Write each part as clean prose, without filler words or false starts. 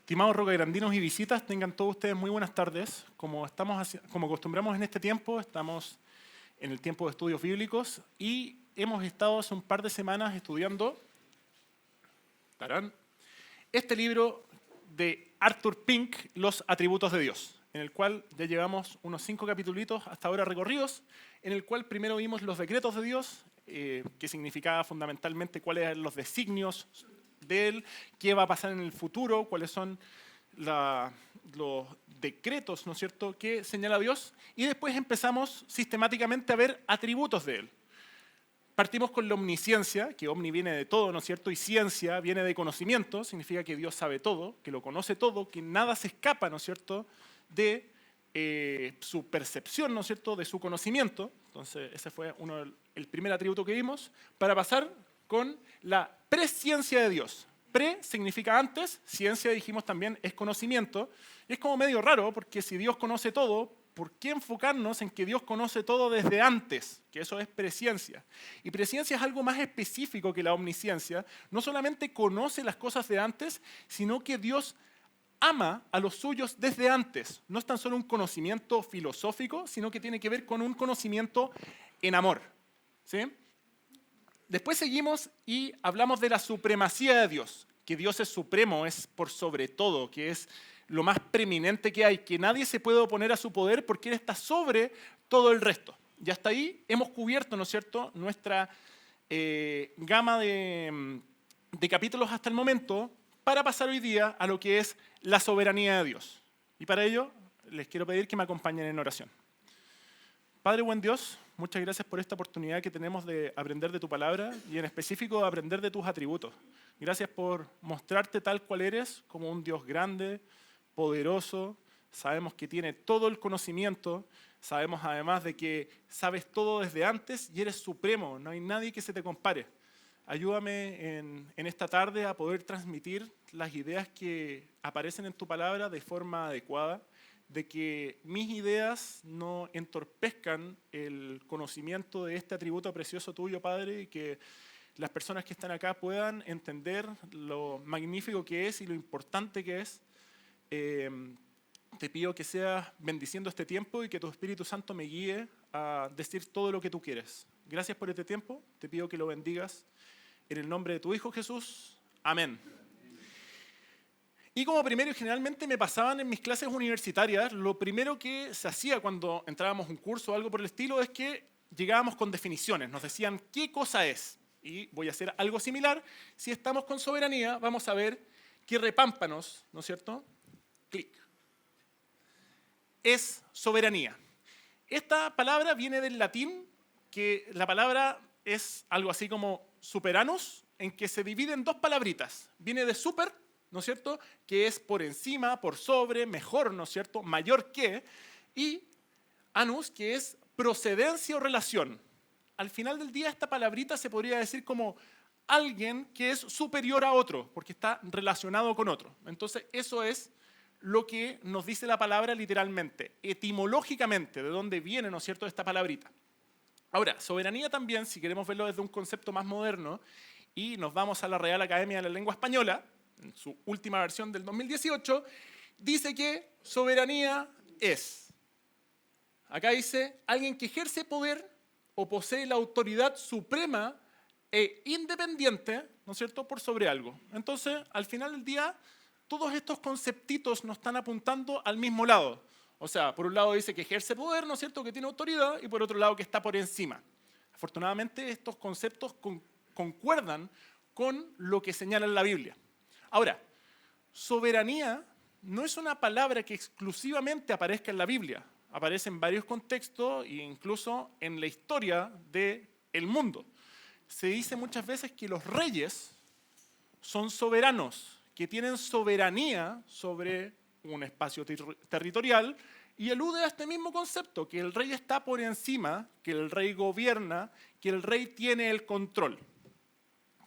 Estimados rocagrandinos y visitas, tengan todos ustedes muy buenas tardes. Como acostumbramos en este tiempo, estamos en el tiempo de estudios bíblicos y hemos estado hace un par de semanas estudiando este libro de Arthur Pink, Los atributos de Dios, en el cual ya llevamos unos 5 capítulos hasta ahora recorridos, en el cual primero vimos los decretos de Dios, que significaba fundamentalmente cuáles eran los designios de Él, qué va a pasar en el futuro, cuáles son los decretos, ¿no es cierto?, que señala Dios, y después empezamos sistemáticamente a ver atributos de Él. Partimos con la omnisciencia, que omni viene de todo, ¿no es cierto?, y ciencia viene de conocimiento, significa que Dios sabe todo, que lo conoce todo, que nada se escapa, ¿no es cierto?, de su percepción, ¿no es cierto?, de su conocimiento. Entonces, ese fue el primer atributo que vimos, para pasar con la presciencia de Dios. Pre significa antes, ciencia dijimos también es conocimiento. Y es como medio raro, porque si Dios conoce todo, ¿por qué enfocarnos en que Dios conoce todo desde antes? Que eso es presciencia. Y presciencia es algo más específico que la omnisciencia. No solamente conoce las cosas de antes, sino que Dios ama a los suyos desde antes. No es tan solo un conocimiento filosófico, sino que tiene que ver con un conocimiento en amor. ¿Sí? Después seguimos y hablamos de la supremacía de Dios, que Dios es supremo, es por sobre todo, que es lo más preeminente que hay, que nadie se puede oponer a su poder porque Él está sobre todo el resto. Y hasta ahí hemos cubierto, ¿no es cierto?, nuestra gama de capítulos hasta el momento, para pasar hoy día a lo que es la soberanía de Dios. Y para ello les quiero pedir que me acompañen en oración. Padre buen Dios, muchas gracias por esta oportunidad que tenemos de aprender de tu palabra y en específico de aprender de tus atributos. Gracias por mostrarte tal cual eres, como un Dios grande, poderoso. Sabemos que tiene todo el conocimiento, sabemos además de que sabes todo desde antes y eres supremo, no hay nadie que se te compare. Ayúdame en esta tarde a poder transmitir las ideas que aparecen en tu palabra de forma adecuada, de que mis ideas no entorpezcan el conocimiento de este atributo precioso tuyo, Padre, y que las personas que están acá puedan entender lo magnífico que es y lo importante que es. Te pido que seas bendiciendo este tiempo y que tu Espíritu Santo me guíe a decir todo lo que tú quieres. Gracias por este tiempo, te pido que lo bendigas en el nombre de tu Hijo Jesús. Amén. Y como primero, generalmente me pasaban en mis clases universitarias, lo primero que se hacía cuando entrábamos a un curso o algo por el estilo es que llegábamos con definiciones, nos decían qué cosa es. Y voy a hacer algo similar. Si estamos con soberanía, vamos a ver qué repámpanos, ¿no es cierto? Clic. Es soberanía. Esta palabra viene del latín, que la palabra es algo así como superanus, en que se divide en dos palabritas. Viene de super, ¿no es cierto?, que es por encima, por sobre, mejor, ¿no es cierto?, mayor que, y anus, que es procedencia o relación. Al final del día esta palabrita se podría decir como alguien que es superior a otro, porque está relacionado con otro. Entonces eso es lo que nos dice la palabra literalmente, etimológicamente, de dónde viene, ¿no es cierto?, esta palabrita. Ahora, soberanía también, si queremos verlo desde un concepto más moderno, y nos vamos a la Real Academia de la Lengua Española, en su última versión del 2018, dice que soberanía es, acá dice, alguien que ejerce poder o posee la autoridad suprema e independiente, ¿no es cierto?, por sobre algo. Entonces, al final del día, todos estos conceptitos nos están apuntando al mismo lado. O sea, por un lado dice que ejerce poder, ¿no es cierto?, que tiene autoridad, y por otro lado que está por encima. Afortunadamente, estos conceptos concuerdan con lo que señala en la Biblia. Ahora, soberanía no es una palabra que exclusivamente aparezca en la Biblia. Aparece en varios contextos e incluso en la historia del mundo. Se dice muchas veces que los reyes son soberanos, que tienen soberanía sobre un espacio territorial y alude a este mismo concepto, que el rey está por encima, que el rey gobierna, que el rey tiene el control.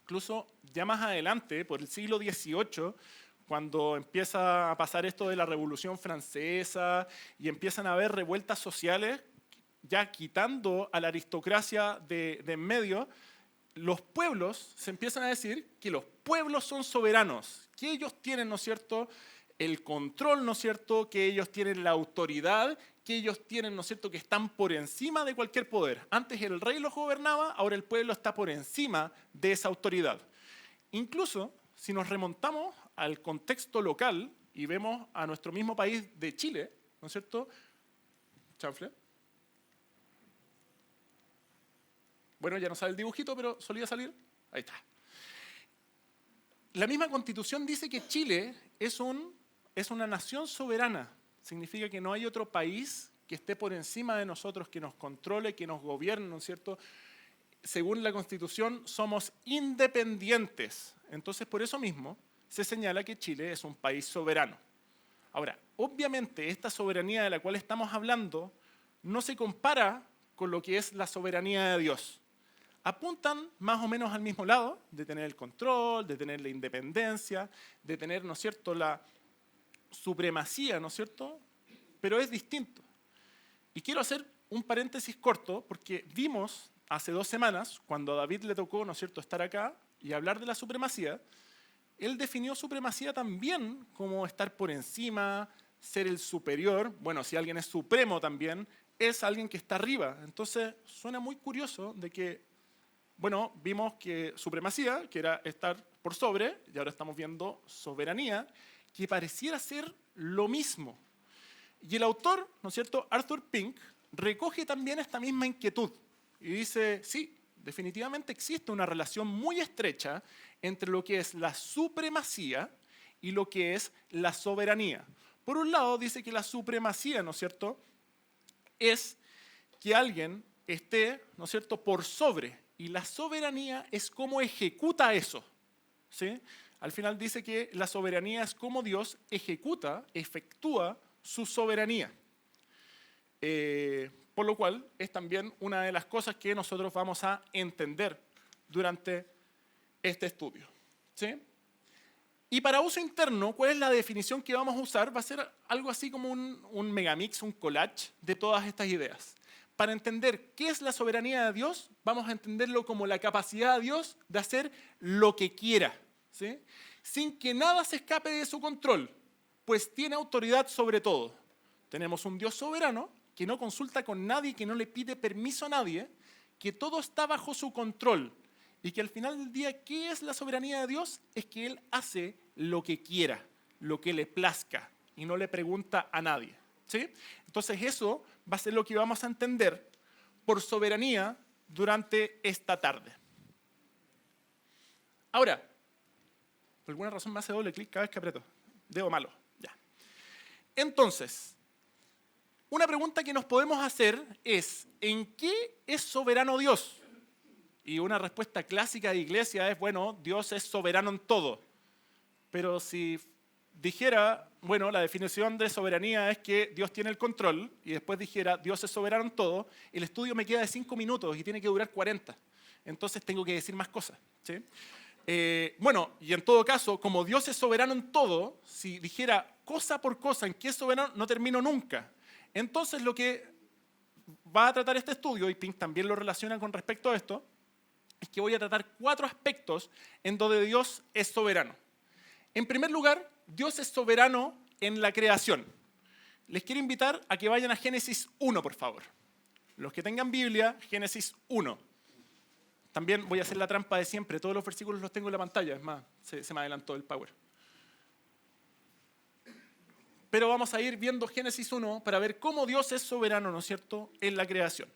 Incluso ya más adelante, por el siglo XVIII, cuando empieza a pasar esto de la Revolución Francesa y empiezan a haber revueltas sociales, ya quitando a la aristocracia de en medio, los pueblos se empiezan a decir que los pueblos son soberanos, que ellos tienen, ¿no es cierto?, el control, ¿no es cierto?, que ellos tienen la autoridad, que ellos tienen, ¿no es cierto?, que están por encima de cualquier poder. Antes el rey los gobernaba, ahora el pueblo está por encima de esa autoridad. Incluso, si nos remontamos al contexto local y vemos a nuestro mismo país de Chile, ¿no es cierto? Chanfle. Bueno, ya no sale el dibujito, pero solía salir. Ahí está. La misma Constitución dice que Chile es una nación soberana. Significa que no hay otro país que esté por encima de nosotros, que nos controle, que nos gobierne, ¿no es cierto? Según la Constitución, somos independientes. Entonces, por eso mismo, se señala que Chile es un país soberano. Ahora, obviamente, esta soberanía de la cual estamos hablando no se compara con lo que es la soberanía de Dios. Apuntan más o menos al mismo lado, de tener el control, de tener la independencia, de tener, ¿no es cierto?, la supremacía, ¿no es cierto?, pero es distinto. Y quiero hacer un paréntesis corto, porque vimos hace 2 semanas, cuando a David le tocó, ¿no es cierto?, estar acá y hablar de la supremacía, él definió supremacía también como estar por encima, ser el superior. Bueno, si alguien es supremo también, es alguien que está arriba. Entonces, suena muy curioso de que, bueno, vimos que supremacía, que era estar por sobre, y ahora estamos viendo soberanía, que pareciera ser lo mismo. Y el autor, ¿no es cierto?, Arthur Pink, recoge también esta misma inquietud y dice, sí, definitivamente existe una relación muy estrecha entre lo que es la supremacía y lo que es la soberanía. Por un lado, dice que la supremacía, ¿no es cierto?, es que alguien esté, ¿no es cierto?, por sobre, y la soberanía es cómo ejecuta eso, ¿sí? Al final dice que la soberanía es cómo Dios ejecuta, efectúa su soberanía. Por lo cual es también una de las cosas que nosotros vamos a entender durante este estudio, ¿sí? Y para uso interno, ¿cuál es la definición que vamos a usar? Va a ser algo así como un megamix, un collage de todas estas ideas. Para entender qué es la soberanía de Dios, vamos a entenderlo como la capacidad de Dios de hacer lo que quiera, ¿sí?, sin que nada se escape de su control, pues tiene autoridad sobre todo. Tenemos un Dios soberano que no consulta con nadie, que no le pide permiso a nadie, que todo está bajo su control y que al final del día, ¿qué es la soberanía de Dios? Es que Él hace lo que quiera, lo que le plazca y no le pregunta a nadie, ¿sí? Entonces eso va a ser lo que vamos a entender por soberanía durante esta tarde. Ahora, por alguna razón me hace doble clic cada vez que aprieto. Dedo malo, ya. Entonces, una pregunta que nos podemos hacer es, ¿en qué es soberano Dios? Y una respuesta clásica de iglesia es, bueno, Dios es soberano en todo. Pero si dijera, bueno, la definición de soberanía es que Dios tiene el control, y después dijera, Dios es soberano en todo, el estudio me queda de 5 minutos y tiene que durar 40. Entonces tengo que decir más cosas, ¿sí? Bueno, y en todo caso, como Dios es soberano en todo, si dijera cosa por cosa en qué es soberano, no termino nunca. Entonces lo que va a tratar este estudio, y Pink también lo relaciona con respecto a esto, es que voy a tratar 4 aspectos en donde Dios es soberano. En primer lugar, Dios es soberano en la creación. Les quiero invitar a que vayan a Génesis 1, por favor. Los que tengan Biblia, Génesis 1. También voy a hacer la trampa de siempre. Todos los versículos los tengo en la pantalla. Es más, se me adelantó el power. Pero vamos a ir viendo Génesis 1 para ver cómo Dios es soberano, ¿no es cierto?, en la creación.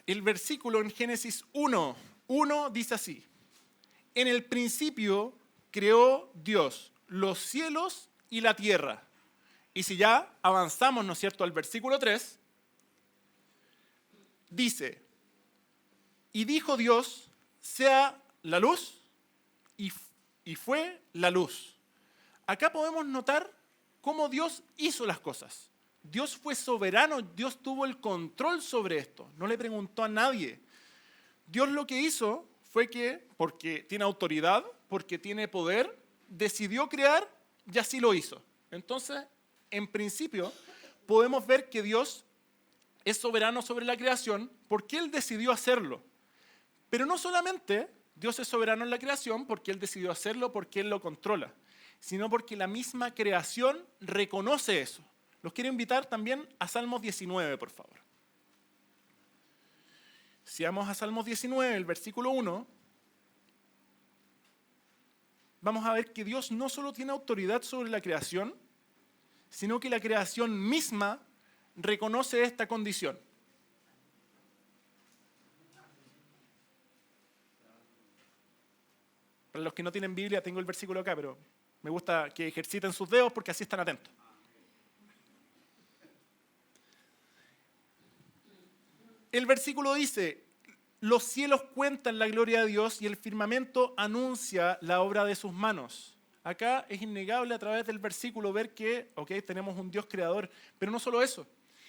El versículo en Génesis 1 dice así: en el principio creó Dios los cielos y la tierra. Y si ya avanzamos, ¿no es cierto?, al versículo 3, dice, y dijo Dios, sea la luz, y fue la luz. Acá podemos notar cómo Dios hizo las cosas. Dios fue soberano, Dios tuvo el control sobre esto, no le preguntó a nadie. Dios lo que hizo fue que, porque tiene autoridad, porque tiene poder, decidió crear y así lo hizo. Entonces, en principio, podemos ver que Dios es soberano sobre la creación porque Él decidió hacerlo. Pero no solamente Dios es soberano en la creación porque Él decidió hacerlo, porque Él lo controla, sino porque la misma creación reconoce eso. Los quiero invitar también a Salmos 19, por favor. Si vamos a Salmos 19, el versículo 1, vamos a ver que Dios no solo tiene autoridad sobre la creación, sino que la creación misma reconoce esta condición. Para los que no tienen Biblia, tengo el versículo acá, pero me gusta que ejerciten sus dedos porque así están atentos. El versículo dice: los cielos cuentan la gloria de Dios y el firmamento anuncia la obra de sus manos. Acá es innegable a través del versículo ver que, tenemos un Dios creador, pero no solo eso,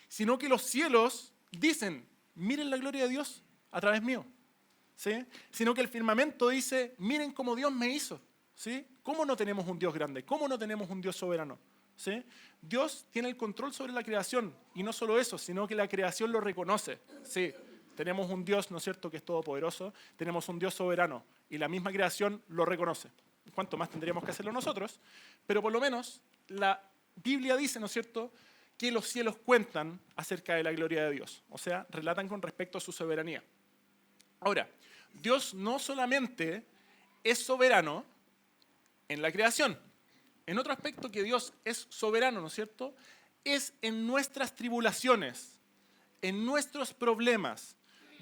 sino que los cielos dicen: miren la gloria de Dios a través mío. ¿Sí? Sino que el firmamento dice: miren cómo Dios me hizo. ¿Sí? ¿Cómo no tenemos un Dios grande? ¿Cómo no tenemos un Dios soberano? ¿Sí? Dios tiene el control sobre la creación, y no solo eso, sino que la creación lo reconoce. Sí, tenemos un Dios, ¿no es cierto?, que es todopoderoso, tenemos un Dios soberano, y la misma creación lo reconoce. ¿Cuánto más tendríamos que hacerlo nosotros? Pero por lo menos la Biblia dice, ¿no es cierto?, que los cielos cuentan acerca de la gloria de Dios, o sea, relatan con respecto a su soberanía. Ahora, Dios no solamente es soberano en la creación. En otro aspecto que Dios es soberano, ¿no es cierto?, es en nuestras tribulaciones, en nuestros problemas.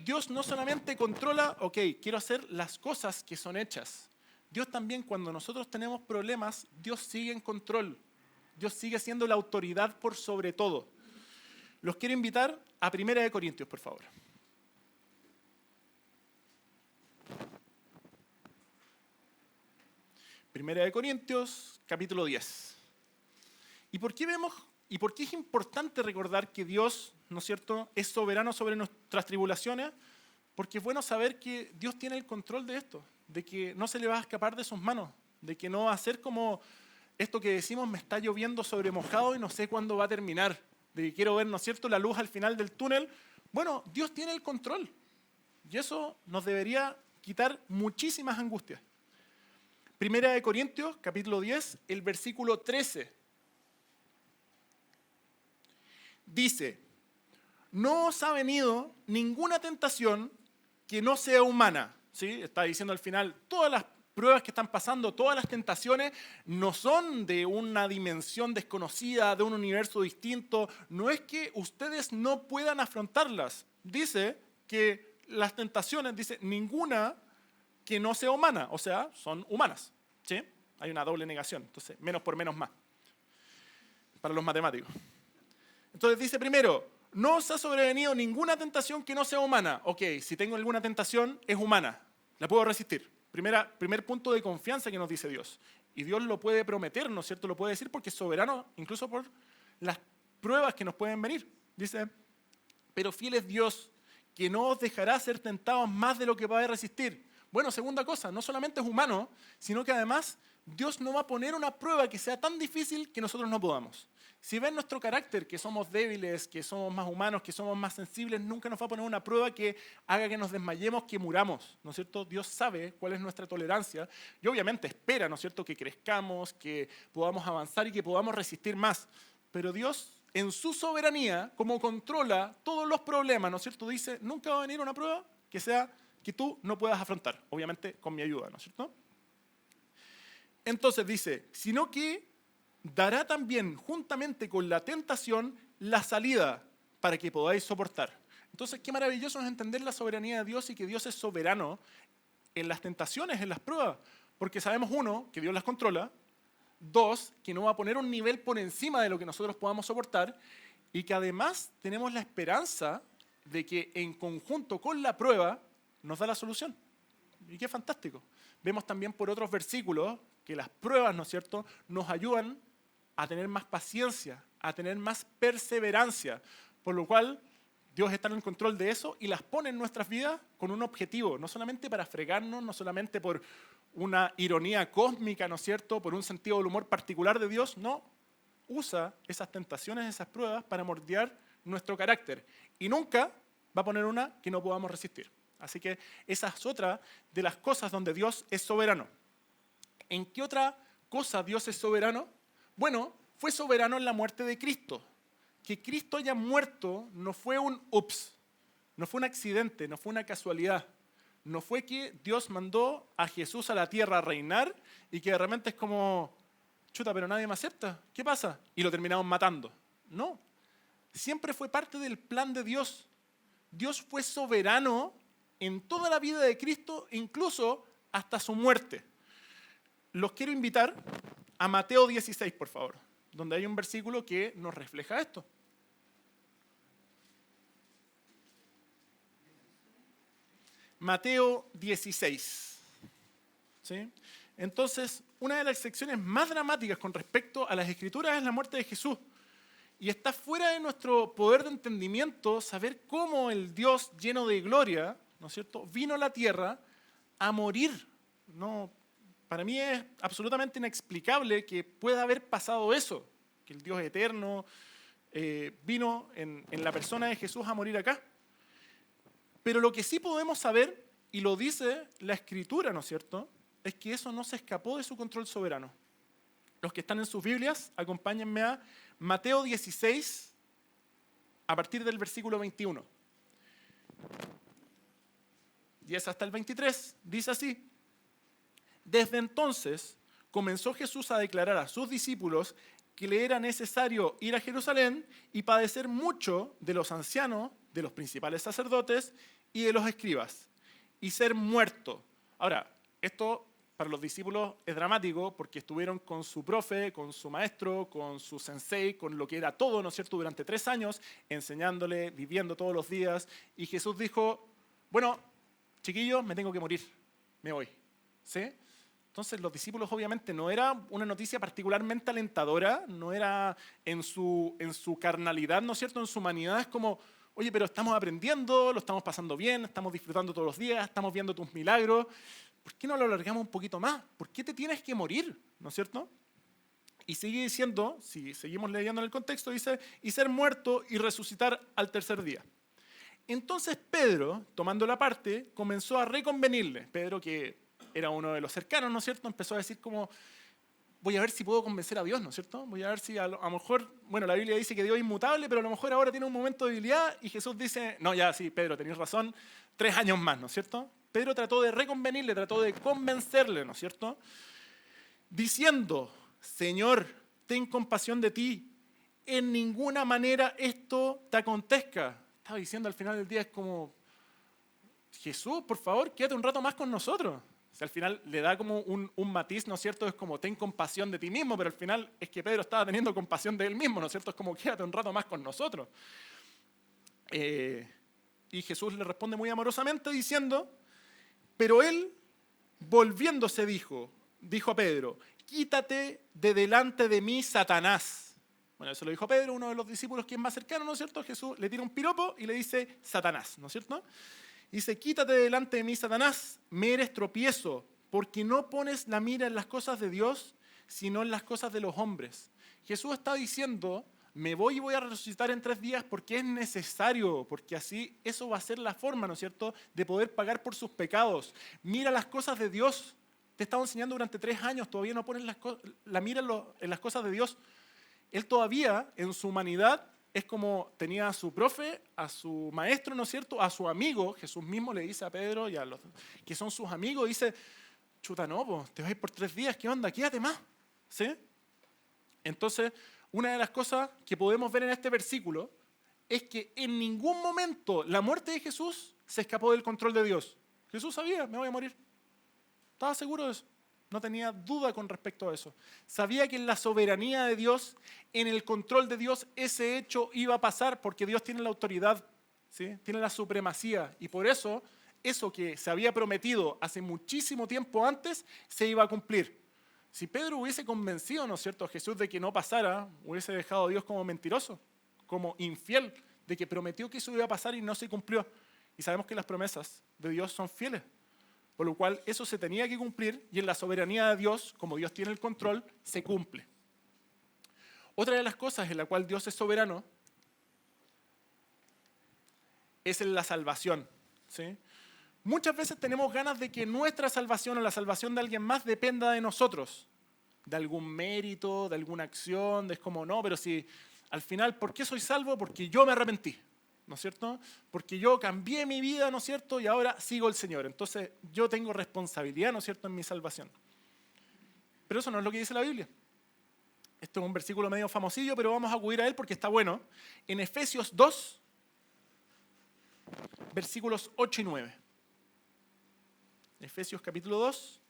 Dios no solamente controla, quiero hacer las cosas que son hechas. Dios también, cuando nosotros tenemos problemas, Dios sigue en control. Dios sigue siendo la autoridad por sobre todo. Los quiero invitar a 1 Corintios, por favor. 1 Corintios, capítulo 10. ¿Y por qué es importante recordar que Dios, ¿no es cierto?, es soberano sobre nuestras tribulaciones? Porque es bueno saber que Dios tiene el control de esto, de que no se le va a escapar de sus manos, de que no va a ser como esto que decimos: me está lloviendo sobre mojado y no sé cuándo va a terminar, de que quiero ver, ¿no es cierto?, la luz al final del túnel. Bueno, Dios tiene el control, y eso nos debería quitar muchísimas angustias. 1 Corintios, capítulo 10, el versículo 13. Dice: no os ha venido ninguna tentación que no sea humana. ¿Sí? Está diciendo al final, todas las pruebas que están pasando, todas las tentaciones no son de una dimensión desconocida, de un universo distinto. No es que ustedes no puedan afrontarlas. Dice que las tentaciones, dice, ninguna que no sea humana, o sea, son humanas. ¿Sí? Hay una doble negación, entonces menos por menos más, para los matemáticos. Entonces dice primero: no os ha sobrevenido ninguna tentación que no sea humana. Si tengo alguna tentación, es humana, la puedo resistir. Primer punto de confianza que nos dice Dios. Y Dios lo puede prometer, ¿no es cierto? Lo puede decir porque es soberano, incluso por las pruebas que nos pueden venir. Dice: pero fiel es Dios, que no os dejará ser tentados más de lo que podéis resistir. Bueno, segunda cosa, no solamente es humano, sino que además Dios no va a poner una prueba que sea tan difícil que nosotros no podamos. Si ven nuestro carácter, que somos débiles, que somos más humanos, que somos más sensibles, nunca nos va a poner una prueba que haga que nos desmayemos, que muramos, ¿no es cierto? Dios sabe cuál es nuestra tolerancia y obviamente espera, ¿no es cierto?, que crezcamos, que podamos avanzar y que podamos resistir más. Pero Dios, en su soberanía, como controla todos los problemas, ¿no es cierto?, dice: nunca va a venir una prueba que sea que tú no puedas afrontar, obviamente con mi ayuda, ¿no es cierto? Entonces dice: sino que dará también juntamente con la tentación la salida para que podáis soportar. Entonces, qué maravilloso es entender la soberanía de Dios y que Dios es soberano en las tentaciones, en las pruebas, porque sabemos, uno, que Dios las controla; dos, que no va a poner un nivel por encima de lo que nosotros podamos soportar, y que además tenemos la esperanza de que en conjunto con la prueba nos da la solución. Y qué fantástico. Vemos también por otros versículos que las pruebas, ¿no es cierto?, nos ayudan a tener más paciencia, a tener más perseverancia, por lo cual Dios está en el control de eso y las pone en nuestras vidas con un objetivo, no solamente para fregarnos, no solamente por una ironía cósmica, ¿no es cierto?, por un sentido del humor particular de Dios, no. Usa esas tentaciones, esas pruebas para moldear nuestro carácter y nunca va a poner una que no podamos resistir. Así que esa es otra de las cosas donde Dios es soberano. ¿En qué otra cosa Dios es soberano? Bueno, fue soberano en la muerte de Cristo. Que Cristo haya muerto no fue un ups, no fue un accidente, no fue una casualidad. No fue que Dios mandó a Jesús a la tierra a reinar y que de repente es como, chuta, pero nadie me acepta, ¿qué pasa? Y lo terminamos matando. No, siempre fue parte del plan de Dios. Dios fue soberano en toda la vida de Cristo, incluso hasta su muerte. Los quiero invitar a Mateo 16, por favor, donde hay un versículo que nos refleja esto. Mateo 16. ¿Sí? Entonces, una de las secciones más dramáticas con respecto a las Escrituras es la muerte de Jesús. Y está fuera de nuestro poder de entendimiento saber cómo el Dios lleno de gloria, ¿no es cierto?, vino a la tierra a morir. No, para mí es absolutamente inexplicable que pueda haber pasado eso, que el Dios eterno vino en la persona de Jesús a morir acá. Pero lo que sí podemos saber, y lo dice la Escritura, ¿no es cierto?, es que eso no se escapó de su control soberano. Los que están en sus Biblias, acompáñenme a Mateo 16, a partir del versículo 21. Y es hasta el 23, dice así. Desde entonces comenzó Jesús a declarar a sus discípulos que le era necesario ir a Jerusalén y padecer mucho de los ancianos, de los principales sacerdotes y de los escribas, y ser muerto. Ahora, esto para los discípulos es dramático porque estuvieron con su profe, con su maestro, con su sensei, con lo que era todo, ¿no es cierto?, durante 3 años, enseñándole, viviendo todos los días. Y Jesús dijo, bueno, chiquillos, me tengo que morir, me voy. ¿Sí? Entonces los discípulos obviamente no era una noticia particularmente alentadora, no era en su carnalidad, ¿no es cierto?, en su humanidad, es como, oye, pero estamos aprendiendo, lo estamos pasando bien, estamos disfrutando todos los días, estamos viendo tus milagros. ¿Por qué no lo alargamos un poquito más? ¿Por qué te tienes que morir? ¿No es cierto? Y sigue diciendo, si seguimos leyendo en el contexto, dice, y ser muerto y resucitar al tercer día. Entonces Pedro, tomando la parte, comenzó a reconvenirle. Pedro, que era uno de los cercanos, ¿no es cierto?, empezó a decir como, voy a ver si puedo convencer a Dios, ¿no es cierto? Voy a ver si a lo mejor, bueno, la Biblia dice que Dios es inmutable, pero a lo mejor ahora tiene un momento de debilidad y Jesús dice, no, ya, sí, Pedro, tenés razón, 3 años más, ¿no es cierto? Pedro trató de reconvenirle, trató de convencerle, ¿no es cierto?, diciendo, Señor, ten compasión de ti, en ninguna manera esto te acontezca. Estaba diciendo al final del día, es como, Jesús, por favor, quédate un rato más con nosotros. O sea, al final le da como un matiz, ¿no es cierto?, es como, ten compasión de ti mismo, pero al final es que Pedro estaba teniendo compasión de él mismo, ¿no es cierto?, es como, quédate un rato más con nosotros. Y Jesús le responde muy amorosamente diciendo, pero él, volviéndose, dijo a Pedro, quítate de delante de mí, Satanás. Bueno, eso lo dijo Pedro, uno de los discípulos que es más cercano, ¿no es cierto? Jesús le tira un piropo y le dice, Satanás, ¿no es cierto? Dice, quítate de delante de mí, Satanás, me eres tropiezo, porque no pones la mira en las cosas de Dios, sino en las cosas de los hombres. Jesús está diciendo, me voy y voy a resucitar en 3 días porque es necesario, porque así eso va a ser la forma, ¿no es cierto?, de poder pagar por sus pecados. Mira las cosas de Dios. Te he estado enseñando durante 3 años, todavía no pones la mira en las cosas de Dios. Él todavía, en su humanidad, es como tenía a su profe, a su maestro, ¿no es cierto?, a su amigo. Jesús mismo le dice a Pedro y a los que son sus amigos, dice, chuta, no, pues, te vas a ir por 3 días, ¿qué onda? Quédate más. ¿Sí? Entonces, una de las cosas que podemos ver en este versículo es que en ningún momento la muerte de Jesús se escapó del control de Dios. Jesús sabía, me voy a morir. Estaba seguro de eso. No tenía duda con respecto a eso. Sabía que en la soberanía de Dios, en el control de Dios, ese hecho iba a pasar porque Dios tiene la autoridad, ¿sí?, tiene la supremacía. Y por eso, eso que se había prometido hace muchísimo tiempo antes, se iba a cumplir. Si Pedro hubiese convencido, ¿no es cierto?, a Jesús de que no pasara, hubiese dejado a Dios como mentiroso, como infiel, de que prometió que eso iba a pasar y no se cumplió. Y sabemos que las promesas de Dios son fieles. Por lo cual eso se tenía que cumplir y en la soberanía de Dios, como Dios tiene el control, se cumple. Otra de las cosas en la cual Dios es soberano es en la salvación, ¿sí? Muchas veces tenemos ganas de que nuestra salvación o la salvación de alguien más dependa de nosotros, de algún mérito, de alguna acción, es como, no, pero si al final, ¿por qué soy salvo? Porque yo me arrepentí, ¿no es cierto? Porque yo cambié mi vida, ¿no es cierto? Y ahora sigo al Señor. Entonces yo tengo responsabilidad, ¿no es cierto?, en mi salvación. Pero eso no es lo que dice la Biblia. Esto es un versículo medio famosillo, pero vamos a acudir a él porque está bueno. En Efesios 2, versículos 8 y 9. Efesios capítulo 2,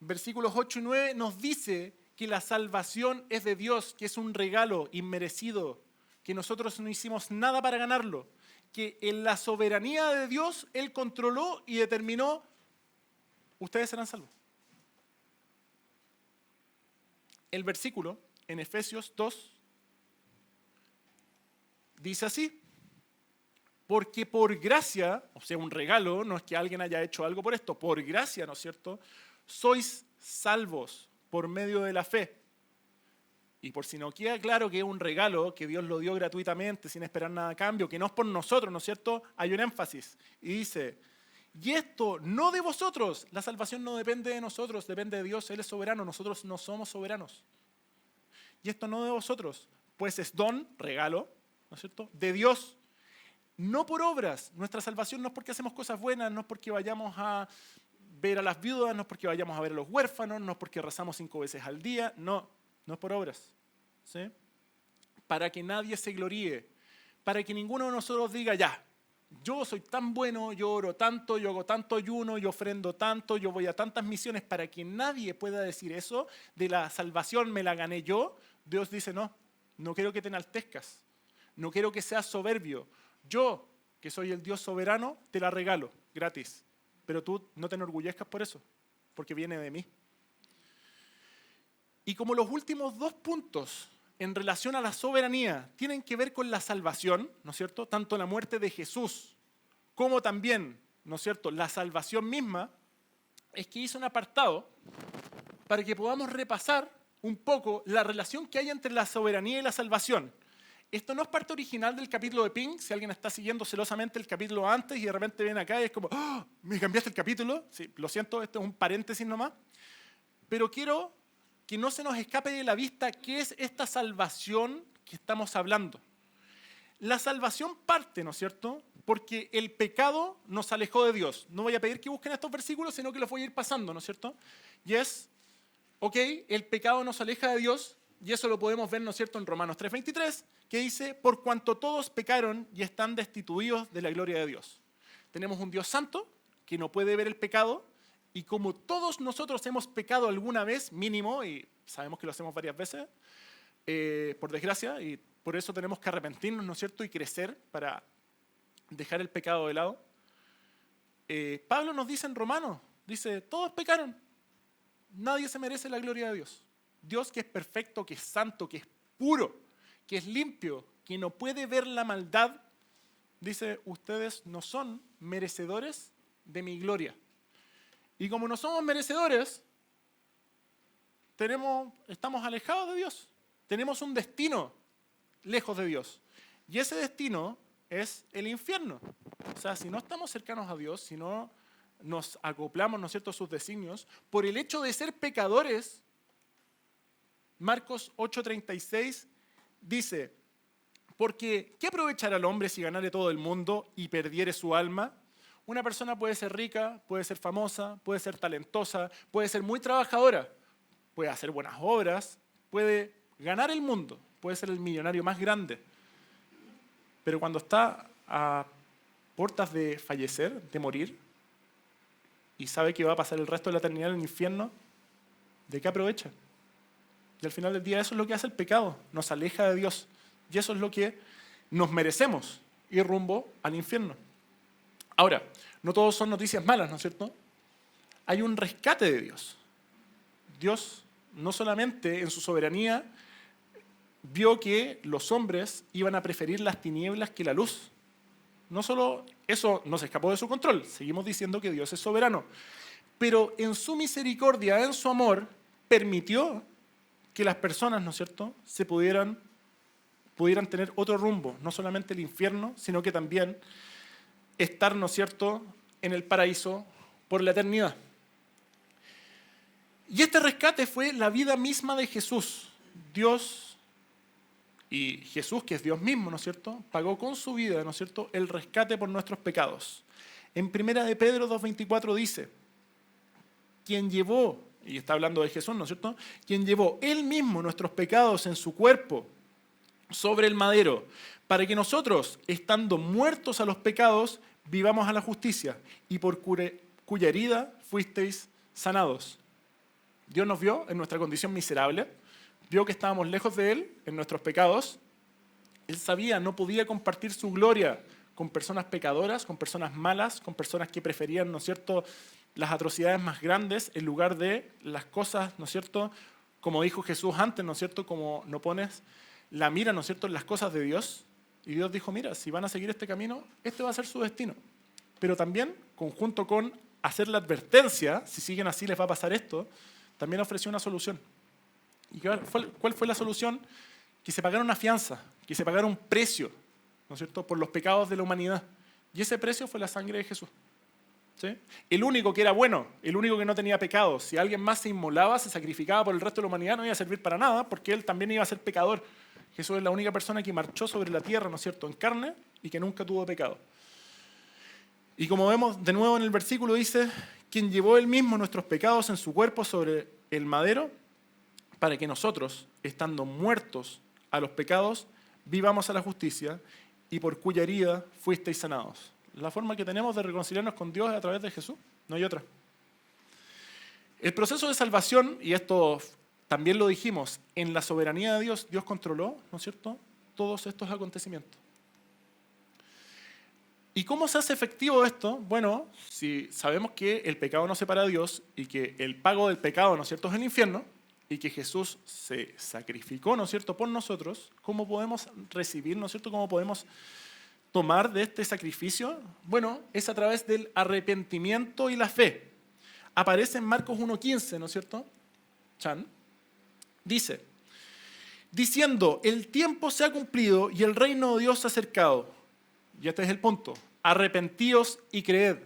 versículos 8 y 9 nos dice que la salvación es de Dios, que es un regalo inmerecido, que nosotros no hicimos nada para ganarlo, que en la soberanía de Dios Él controló y determinó, ustedes serán salvos. El versículo en Efesios 2 dice así: porque por gracia, o sea, un regalo, no es que alguien haya hecho algo por esto, por gracia, ¿no es cierto?, sois salvos por medio de la fe. Y por si no queda claro que es un regalo, que Dios lo dio gratuitamente, sin esperar nada a cambio, que no es por nosotros, ¿no es cierto?, hay un énfasis. Y dice, y esto no de vosotros, la salvación no depende de nosotros, depende de Dios, Él es soberano, nosotros no somos soberanos. Y esto no de vosotros, pues es don, regalo, ¿no es cierto?, de Dios. No por obras, nuestra salvación no es porque hacemos cosas buenas, no es porque vayamos a ver a las viudas, no es porque vayamos a ver a los huérfanos, no es porque rezamos 5 veces al día, no es por obras. ¿Sí? Para que nadie se gloríe, para que ninguno de nosotros diga, ya, yo soy tan bueno, yo oro tanto, yo hago tanto ayuno, yo ofrendo tanto, yo voy a tantas misiones, para que nadie pueda decir eso, de la salvación me la gané yo. Dios dice, no quiero que te enaltezcas, no quiero que seas soberbio. Yo, que soy el Dios soberano, te la regalo, gratis. Pero tú no te enorgullezcas por eso, porque viene de mí. Y como los últimos 2 puntos en relación a la soberanía tienen que ver con la salvación, ¿no es cierto?, tanto la muerte de Jesús como también, ¿no es cierto?, la salvación misma, es que hice un apartado para que podamos repasar un poco la relación que hay entre la soberanía y la salvación. Esto no es parte original del capítulo de Pink, si alguien está siguiendo celosamente el capítulo antes y de repente viene acá y es como, ¡oh! ¿Me cambiaste el capítulo? Sí, lo siento, esto es un paréntesis nomás. Pero quiero que no se nos escape de la vista qué es esta salvación que estamos hablando. La salvación parte, ¿no es cierto?, porque el pecado nos alejó de Dios. No voy a pedir que busquen estos versículos, sino que los voy a ir pasando, ¿no es cierto? Y es, ok, el pecado nos aleja de Dios, y eso lo podemos ver, ¿no es cierto?, en Romanos 3:23, que dice, por cuanto todos pecaron y están destituidos de la gloria de Dios. Tenemos un Dios santo que no puede ver el pecado, y como todos nosotros hemos pecado alguna vez, mínimo, y sabemos que lo hacemos varias veces, por desgracia, y por eso tenemos que arrepentirnos, ¿no es cierto?, y crecer para dejar el pecado de lado. Pablo nos dice en Romanos, dice, todos pecaron, nadie se merece la gloria de Dios. Dios que es perfecto, que es santo, que es puro, que es limpio, que no puede ver la maldad, dice, ustedes no son merecedores de mi gloria. Y como no somos merecedores, estamos alejados de Dios. Tenemos un destino lejos de Dios. Y ese destino es el infierno. O sea, si no estamos cercanos a Dios, si no nos acoplamos, ¿no es cierto?, a sus designios, por el hecho de ser pecadores, Marcos 8:36 dice, porque ¿qué aprovechará el hombre si ganare todo el mundo y perdiere su alma? Una persona puede ser rica, puede ser famosa, puede ser talentosa, puede ser muy trabajadora, puede hacer buenas obras, puede ganar el mundo, puede ser el millonario más grande. Pero cuando está a puertas de fallecer, de morir, y sabe que va a pasar el resto de la eternidad en el infierno, ¿de qué aprovecha? Y al final del día eso es lo que hace el pecado, nos aleja de Dios. Y eso es lo que nos merecemos, ir rumbo al infierno. Ahora, no todos son noticias malas, ¿no es cierto? Hay un rescate de Dios. Dios no solamente en su soberanía vio que los hombres iban a preferir las tinieblas que la luz. No solo eso nos escapó de su control, seguimos diciendo que Dios es soberano, pero en su misericordia, en su amor, permitió que las personas, ¿no es cierto?, se pudieran tener otro rumbo, no solamente el infierno, sino que también estar, ¿no es cierto?, en el paraíso por la eternidad. Y este rescate fue la vida misma de Jesús. Dios y Jesús, que es Dios mismo, ¿no es cierto?, pagó con su vida, ¿no es cierto?, el rescate por nuestros pecados. En 1 de Pedro 2:24 dice, quien llevó, y está hablando de Jesús, ¿no es cierto?, quien llevó él mismo nuestros pecados en su cuerpo sobre el madero, para que nosotros, estando muertos a los pecados, vivamos a la justicia, y por cuya herida fuisteis sanados. Dios nos vio en nuestra condición miserable, vio que estábamos lejos de Él en nuestros pecados. Él sabía, no podía compartir su gloria con personas pecadoras, con personas malas, con personas que preferían, ¿no es cierto?, las atrocidades más grandes en lugar de las cosas, ¿no es cierto?, como dijo Jesús antes, ¿no es cierto?, como no pones la mira, ¿no es cierto?, en las cosas de Dios. Y Dios dijo, mira, si van a seguir este camino, este va a ser su destino. Pero también, conjunto con hacer la advertencia, si siguen así les va a pasar esto, también ofreció una solución. ¿Y cuál fue la solución? Que se pagara una fianza, que se pagara un precio, ¿no es cierto?, por los pecados de la humanidad. Y ese precio fue la sangre de Jesús. ¿Sí? El único que era bueno, el único que no tenía pecado. Si alguien más se inmolaba, se sacrificaba por el resto de la humanidad, no iba a servir para nada, porque él también iba a ser pecador. Jesús es la única persona que marchó sobre la tierra, ¿no es cierto?, en carne y que nunca tuvo pecado. Y como vemos de nuevo en el versículo, dice, quien llevó él mismo nuestros pecados en su cuerpo sobre el madero, para que nosotros, estando muertos a los pecados, vivamos a la justicia, y por cuya herida fuisteis sanados. La forma que tenemos de reconciliarnos con Dios es a través de Jesús, no hay otra. El proceso de salvación, y esto también lo dijimos, en la soberanía de Dios, Dios controló, ¿no es cierto?, todos estos acontecimientos. ¿Y cómo se hace efectivo esto? Bueno, si sabemos que el pecado nos separa de Dios y que el pago del pecado, ¿no es cierto?, es el infierno, y que Jesús se sacrificó, ¿no es cierto?, por nosotros, ¿cómo podemos recibir, ¿no es cierto?, cómo podemos tomar de este sacrificio? Bueno, es a través del arrepentimiento y la fe. Aparece en Marcos 1:15, ¿no es cierto? Chan. Dice, diciendo, el tiempo se ha cumplido y el reino de Dios se ha acercado. Y este es el punto. Arrepentíos y creed.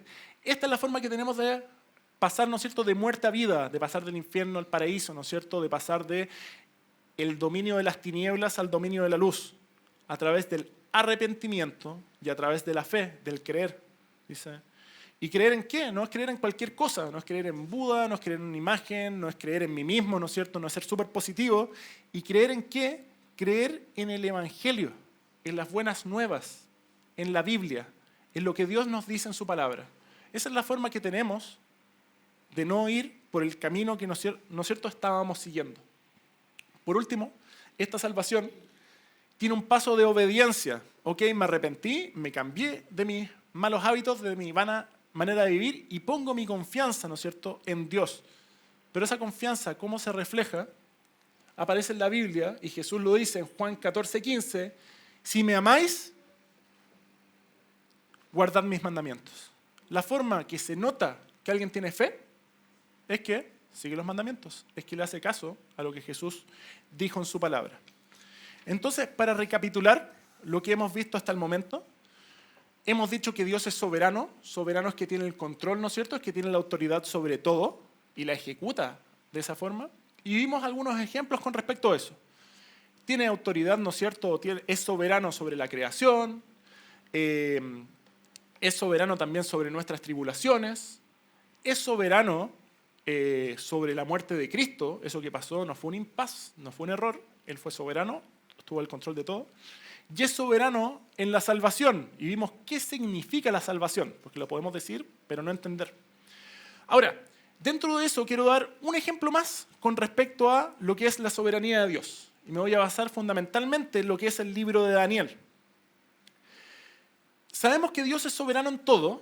Esta es la forma que tenemos de pasar, ¿no es cierto?, de muerte a vida, de pasar del infierno al paraíso, ¿no es cierto?, de pasar de el dominio de las tinieblas al dominio de la luz, a través del arrepentimiento y a través de la fe, del creer, dice. ¿Y creer en qué? No es creer en cualquier cosa, no es creer en Buda, no es creer en una imagen, no es creer en mí mismo, ¿no es cierto?, no es ser súper positivo. ¿Y creer en qué? Creer en el Evangelio, en las buenas nuevas, en la Biblia, en lo que Dios nos dice en su palabra. Esa es la forma que tenemos de no ir por el camino que, ¿no es cierto?, estábamos siguiendo. Por último, esta salvación tiene un paso de obediencia. Ok, me arrepentí, me cambié de mis malos hábitos, de mi vana manera de vivir y pongo mi confianza, ¿no es cierto?, en Dios. Pero esa confianza, ¿cómo se refleja? Aparece en la Biblia y Jesús lo dice en Juan 14:15, si me amáis, guardad mis mandamientos. La forma que se nota que alguien tiene fe es que sigue los mandamientos, es que le hace caso a lo que Jesús dijo en su palabra. Entonces, para recapitular lo que hemos visto hasta el momento, hemos dicho que Dios es soberano, soberano es que tiene el control, ¿no es cierto?, es que tiene la autoridad sobre todo y la ejecuta de esa forma. Y vimos algunos ejemplos con respecto a eso. Tiene autoridad, ¿no es cierto?, es soberano sobre la creación, es soberano también sobre nuestras tribulaciones, es soberano sobre la muerte de Cristo. Eso que pasó no fue un impasse, no fue un error, Él fue soberano, tuvo el control de todo. Y es soberano en la salvación. Y vimos qué significa la salvación, porque lo podemos decir, pero no entender. Ahora, dentro de eso quiero dar un ejemplo más con respecto a lo que es la soberanía de Dios. Y me voy a basar fundamentalmente en lo que es el libro de Daniel. Sabemos que Dios es soberano en todo,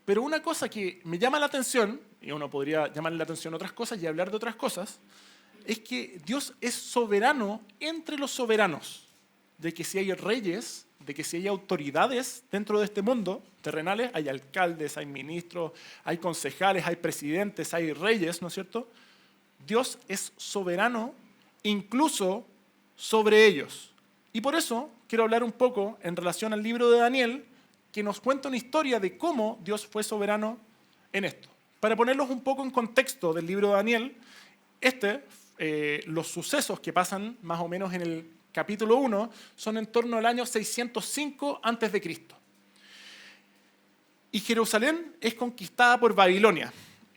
pero una cosa que me llama la atención, y uno podría llamarle la atención a otras cosas y hablar de otras cosas, es que Dios es soberano entre los soberanos. De que si hay reyes, de que si hay autoridades dentro de este mundo terrenales, hay alcaldes, hay ministros, hay concejales, hay presidentes, hay reyes, ¿no es cierto? Dios es soberano incluso sobre ellos. Y por eso quiero hablar un poco en relación al libro de Daniel, que nos cuenta una historia de cómo Dios fue soberano en esto. Para ponerlos un poco en contexto del libro de Daniel, los sucesos que pasan más o menos en el capítulo 1 son en torno al año 605 a.C. Y Jerusalén es conquistada por Babilonia,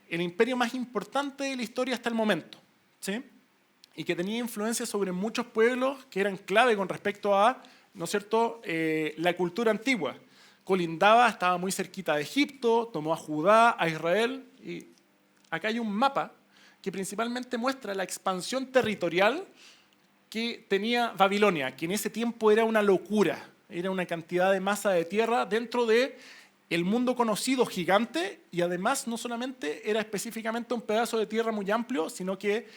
el imperio más importante de la historia hasta el momento, ¿sí? Y que tenía influencia sobre muchos pueblos que eran clave con respecto a, ¿no es cierto?, la cultura antigua. Colindaba, estaba muy cerquita de Egipto, tomó a Judá, a Israel, y acá hay un mapa que principalmente muestra la expansión territorial que tenía Babilonia, que en ese tiempo era una locura, era una cantidad de masa de tierra dentro de el mundo conocido gigante, y además no solamente era específicamente un pedazo de tierra muy amplio, sino que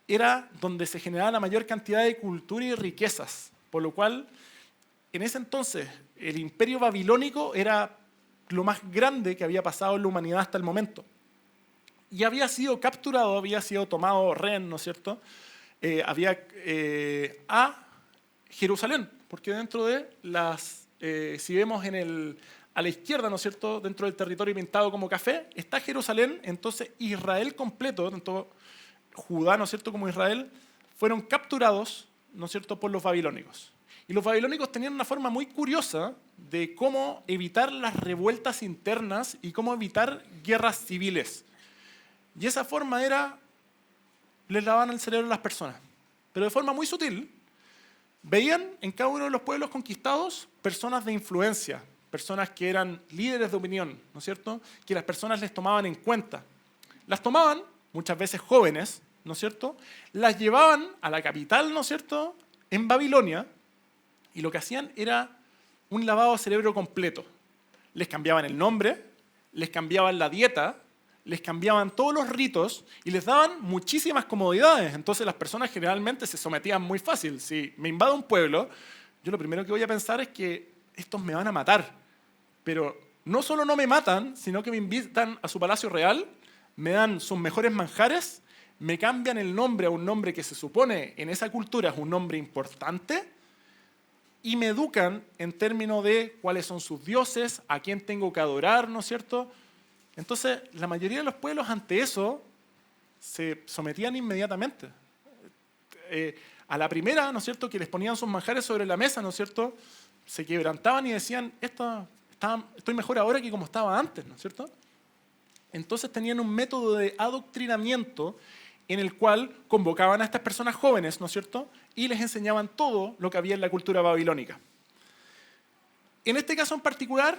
era donde se generaba la mayor cantidad de cultura y riquezas, por lo cual en ese entonces el imperio babilónico era lo más grande que había pasado en la humanidad hasta el momento. Y había sido capturado, había sido tomado rehén, ¿no es cierto?, a Jerusalén, porque dentro de si vemos a la izquierda, ¿no es cierto?, dentro del territorio pintado como café, está Jerusalén. Entonces Israel completo, tanto Judá, ¿no es cierto?, como Israel, fueron capturados, ¿no es cierto?, por los babilónicos. Y los babilónicos tenían una forma muy curiosa de cómo evitar las revueltas internas y cómo evitar guerras civiles. Y esa forma era, les lavaban el cerebro a las personas, pero de forma muy sutil. Veían en cada uno de los pueblos conquistados personas de influencia, personas que eran líderes de opinión, ¿no es cierto?, que las personas les tomaban en cuenta. Las tomaban, muchas veces jóvenes, ¿no es cierto?, las llevaban a la capital, ¿no es cierto?, en Babilonia, y lo que hacían era un lavado de cerebro completo. Les cambiaban el nombre, les cambiaban la dieta, les cambiaban todos los ritos y les daban muchísimas comodidades. Entonces las personas generalmente se sometían muy fácil. Si me invade un pueblo, yo lo primero que voy a pensar es que estos me van a matar. Pero no solo no me matan, sino que me invitan a su palacio real, me dan sus mejores manjares, me cambian el nombre a un nombre que se supone en esa cultura es un nombre importante, y me educan en términos de cuáles son sus dioses, a quién tengo que adorar, ¿no es cierto? Entonces, la mayoría de los pueblos ante eso se sometían inmediatamente. A la primera, ¿no es cierto?, que les ponían sus manjares sobre la mesa, ¿no es cierto?, se quebrantaban y decían, estoy mejor ahora que como estaba antes, ¿no es cierto? Entonces tenían un método de adoctrinamiento en el cual convocaban a estas personas jóvenes, ¿no es cierto?, y les enseñaban todo lo que había en la cultura babilónica. En este caso en particular,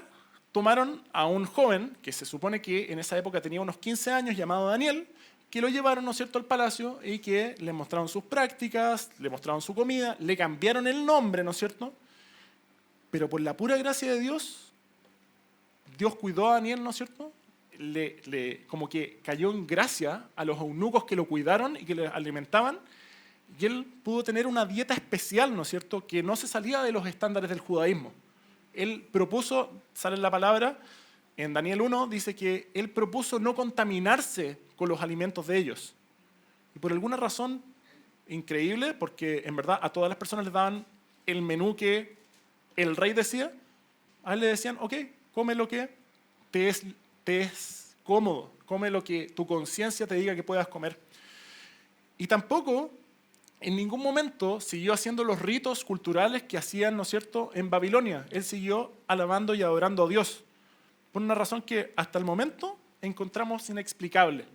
tomaron a un joven, que se supone que en esa época tenía unos 15 años, llamado Daniel, que lo llevaron, ¿no es cierto?, al palacio y que le mostraron sus prácticas, le mostraron su comida, le cambiaron el nombre, ¿no es cierto?, pero por la pura gracia de Dios, Dios cuidó a Daniel, ¿no es cierto?, como que cayó en gracia a los eunucos que lo cuidaron y que le alimentaban, y él pudo tener una dieta especial, ¿no es cierto?, que no se salía de los estándares del judaísmo. Él propuso, sale en la palabra, en Daniel 1, dice que él propuso no contaminarse con los alimentos de ellos. Y por alguna razón increíble, porque en verdad a todas las personas les daban el menú que el rey decía, a él le decían, ok, come lo que te es cómodo, come lo que tu conciencia te diga que puedas comer. Y tampoco en ningún momento siguió haciendo los ritos culturales que hacían, ¿no es cierto?, en Babilonia. Él siguió alabando y adorando a Dios, por una razón que hasta el momento encontramos inexplicable.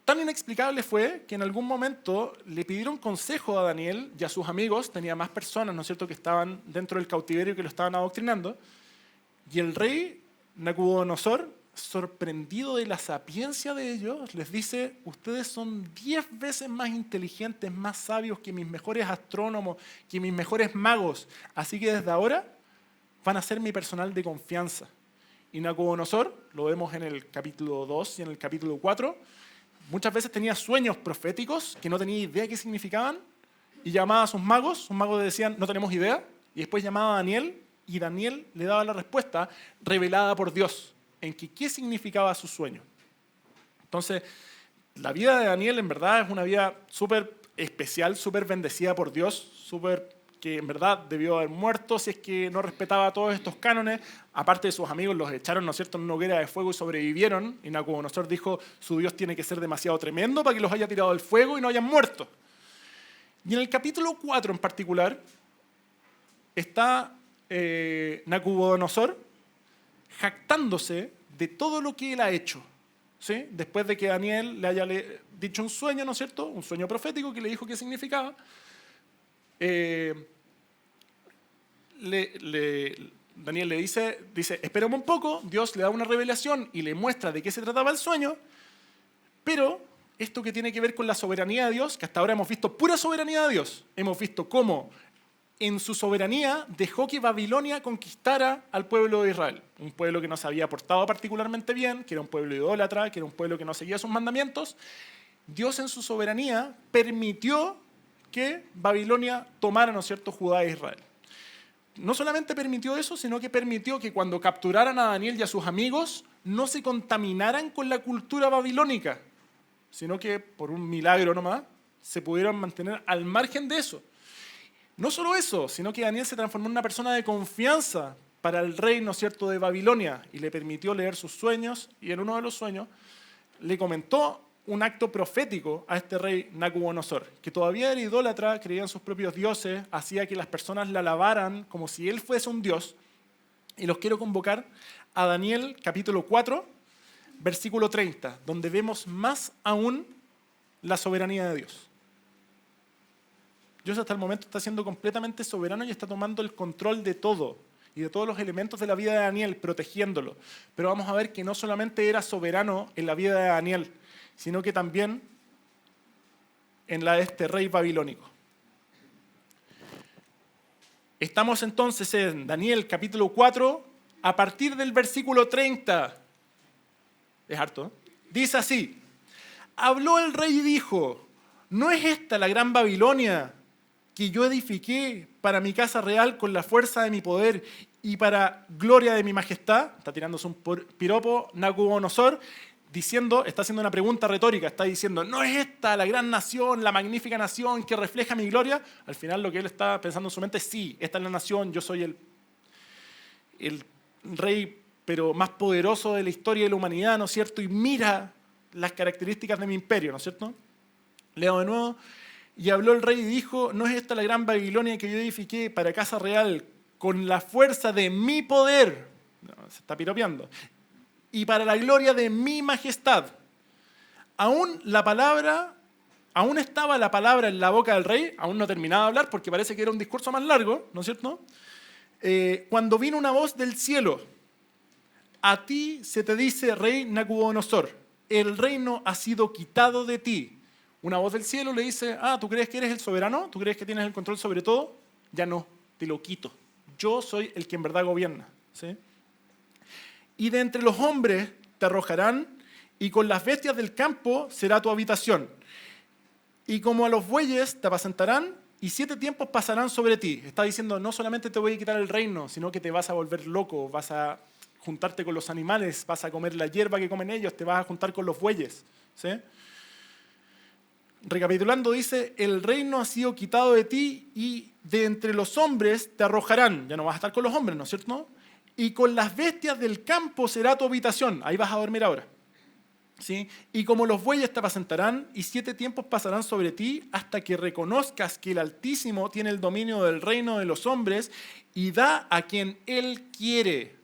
Tan inexplicable fue que en algún momento le pidieron consejo a Daniel y a sus amigos, tenía más personas, ¿no es cierto?, que estaban dentro del cautiverio que lo estaban adoctrinando, y el rey Nabucodonosor, sorprendido de la sapiencia de ellos, les dice, ustedes son 10 veces más inteligentes, más sabios que mis mejores astrónomos, que mis mejores magos, así que desde ahora van a ser mi personal de confianza. Y Nabucodonosor, lo vemos en el capítulo 2 y en el capítulo 4, muchas veces tenía sueños proféticos que no tenía idea qué significaban, y llamaba a sus magos le decían, no tenemos idea, y después llamaba a Daniel, y Daniel le daba la respuesta revelada por Dios, en que qué significaba su sueño. Entonces, la vida de Daniel en verdad es una vida súper especial, súper bendecida por Dios, súper que en verdad debió haber muerto si es que no respetaba todos estos cánones. Aparte de sus amigos, los echaron, ¿no es cierto?, en una hoguera de fuego y sobrevivieron. Y Nabucodonosor dijo, su Dios tiene que ser demasiado tremendo para que los haya tirado al fuego y no hayan muerto. Y en el capítulo 4 en particular está Nabucodonosor jactándose de todo lo que él ha hecho, ¿sí? Después de que Daniel le haya dicho un sueño, ¿no es cierto?, un sueño profético que le dijo qué significaba, Daniel le dice, espérame un poco, Dios le da una revelación y le muestra de qué se trataba el sueño, pero esto que tiene que ver con la soberanía de Dios, que hasta ahora hemos visto pura soberanía de Dios, hemos visto cómo en su soberanía dejó que Babilonia conquistara al pueblo de Israel, un pueblo que no se había portado particularmente bien, que era un pueblo idólatra, que era un pueblo que no seguía sus mandamientos. Dios en su soberanía permitió que Babilonia tomara, ¿no es cierto?, Judá e Israel. No solamente permitió eso, sino que permitió que cuando capturaran a Daniel y a sus amigos no se contaminaran con la cultura babilónica, sino que por un milagro nomás se pudieron mantener al margen de eso. No solo eso, sino que Daniel se transformó en una persona de confianza para el rey, ¿no es cierto?, de Babilonia, y le permitió leer sus sueños, y en uno de los sueños le comentó un acto profético a este rey Nabucodonosor, que todavía era idólatra, creía en sus propios dioses, hacía que las personas la alabaran como si él fuese un dios. Y los quiero convocar a Daniel capítulo 4, versículo 30, donde vemos más aún la soberanía de Dios. Dios hasta el momento está siendo completamente soberano y está tomando el control de todo y de todos los elementos de la vida de Daniel, protegiéndolo. Pero vamos a ver que no solamente era soberano en la vida de Daniel, sino que también en la de este rey babilónico. Estamos entonces en Daniel capítulo 4, a partir del versículo 30. Es harto, ¿eh? Dice así: habló el rey y dijo, ¿no es esta la gran Babilonia que yo edifiqué para mi casa real con la fuerza de mi poder y para gloria de mi majestad? Está tirándose un piropo Nabucodonosor, diciendo, está haciendo una pregunta retórica, está diciendo, ¿no es esta la gran nación, la magnífica nación que refleja mi gloria? Al final lo que él está pensando en su mente es, sí, esta es la nación, yo soy el rey pero más poderoso de la historia de la humanidad, ¿no es cierto? Y mira las características de mi imperio, ¿no es cierto? Leo de nuevo. Y habló el rey y dijo, ¿no es esta la gran Babilonia que yo edifiqué para casa real con la fuerza de mi poder? No, se está piropeando. Y para la gloria de mi majestad. Aún estaba la palabra en la boca del rey, aún no terminaba de hablar porque parece que era un discurso más largo, ¿no es cierto? Cuando vino una voz del cielo, a ti se te dice, rey Nabucodonosor, el reino ha sido quitado de ti. Una voz del cielo le dice, ¿tú crees que eres el soberano? ¿Tú crees que tienes el control sobre todo? Ya no, te lo quito. Yo soy el que en verdad gobierna, ¿sí? Y de entre los hombres te arrojarán, y con las bestias del campo será tu habitación. Y como a los bueyes te apacentarán, y 7 tiempos pasarán sobre ti. Está diciendo, no solamente te voy a quitar el reino, sino que te vas a volver loco, vas a juntarte con los animales, vas a comer la hierba que comen ellos, te vas a juntar con los bueyes, ¿sí? Recapitulando, dice, el reino ha sido quitado de ti y de entre los hombres te arrojarán. Ya no vas a estar con los hombres, ¿no es cierto? Y con las bestias del campo será tu habitación. Ahí vas a dormir ahora. ¿Sí? Y como los bueyes te apacentarán y 7 tiempos pasarán sobre ti hasta que reconozcas que el Altísimo tiene el dominio del reino de los hombres y da a quien Él quiere.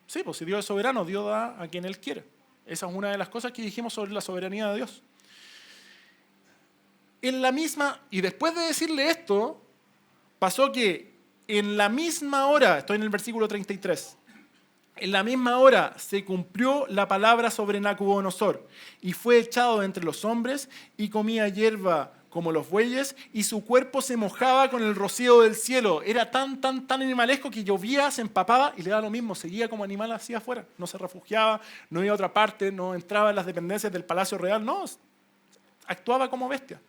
Sí, pues si Dios es soberano, Dios da a quien Él quiere. Esa es una de las cosas que dijimos sobre la soberanía de Dios. Y después de decirle esto, pasó que en la misma hora, estoy en el versículo 33, en la misma hora se cumplió la palabra sobre Nabucodonosor y fue echado de entre los hombres y comía hierba como los bueyes y su cuerpo se mojaba con el rocío del cielo. Era tan animalesco que llovía, se empapaba y le daba lo mismo, seguía como animal así afuera. No se refugiaba, no iba a otra parte, no entraba en las dependencias del palacio real, no, actuaba como bestia.